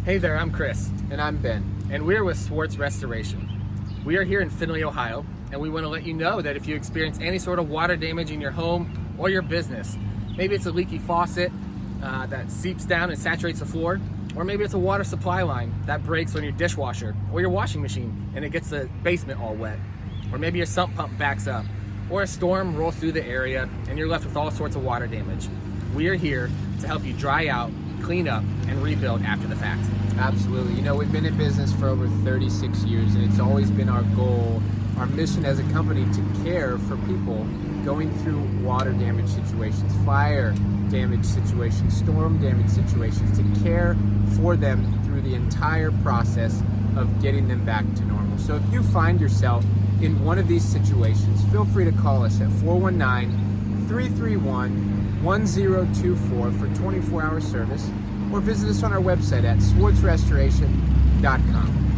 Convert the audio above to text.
Hey there, I'm Chris, And I'm Ben. and we're with Swartz Restoration. We are here in Findlay, Ohio, and we want to let you know that if you experience any sort of water damage in your home or your business, maybe it's a leaky faucet that seeps down and saturates the floor, or maybe it's a water supply line that breaks on your dishwasher or your washing machine and it gets the basement all wet, or maybe your sump pump backs up, or a storm rolls through the area and you're left with all sorts of water damage. We are here to help you dry out, clean up, and rebuild after the fact. Absolutely. You know, we've been in business for over 36 years, and it's always been our goal, our mission as a company, to care for people going through water damage situations, fire damage situations, storm damage situations, to care for them through the entire process of getting them back to normal. So if you find yourself in one of these situations, feel free to call us at 419-331-1024 for 24-hour service, or visit us on our website at swartzrestoration.com.